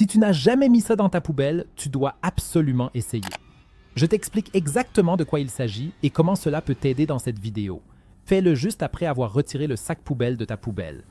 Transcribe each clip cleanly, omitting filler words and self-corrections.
Si tu n'as jamais mis ça dans ta poubelle, tu dois absolument essayer. Je t'explique exactement de quoi il s'agit et comment cela peut t'aider dans cette vidéo. Fais-le juste après avoir retiré le sac poubelle de ta poubelle.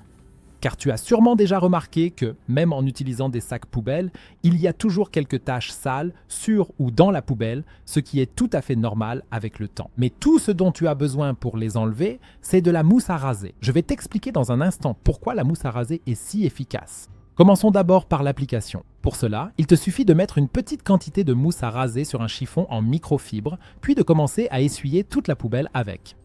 Car tu as sûrement déjà remarqué que, même en utilisant des sacs poubelles, il y a toujours quelques taches sales sur ou dans la poubelle, ce qui est tout à fait normal avec le temps. Mais tout ce dont tu as besoin pour les enlever, c'est de la mousse à raser. Je vais t'expliquer dans un instant pourquoi la mousse à raser est si efficace. Commençons d'abord par l'application. Pour cela, il te suffit de mettre une petite quantité de mousse à raser sur un chiffon en microfibre, puis de commencer à essuyer toute la poubelle avec.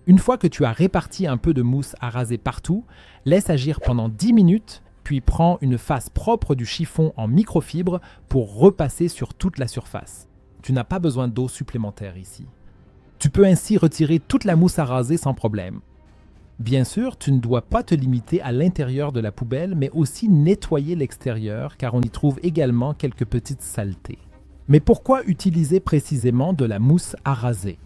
Une fois que tu as réparti un peu de mousse à raser partout, laisse agir pendant 10 minutes, puis prends une face propre du chiffon en microfibre pour repasser sur toute la surface. Tu n'as pas besoin d'eau supplémentaire ici. Tu peux ainsi retirer toute la mousse à raser sans problème. Bien sûr, tu ne dois pas te limiter à l'intérieur de la poubelle, mais aussi nettoyer l'extérieur car on y trouve également quelques petites saletés. Mais pourquoi utiliser précisément de la mousse à raser ?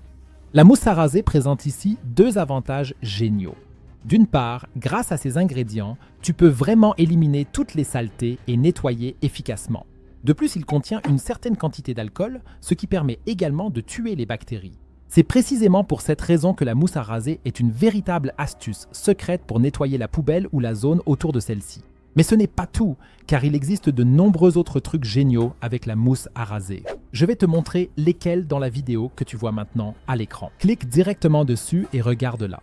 La mousse à raser présente ici deux avantages géniaux. D'une part, grâce à ces ingrédients, tu peux vraiment éliminer toutes les saletés et nettoyer efficacement. De plus, il contient une certaine quantité d'alcool, ce qui permet également de tuer les bactéries. C'est précisément pour cette raison que la mousse à raser est une véritable astuce secrète pour nettoyer la poubelle ou la zone autour de celle-ci. Mais ce n'est pas tout, car il existe de nombreux autres trucs géniaux avec la mousse à raser. Je vais te montrer lesquels dans la vidéo que tu vois maintenant à l'écran. Clique directement dessus et regarde là.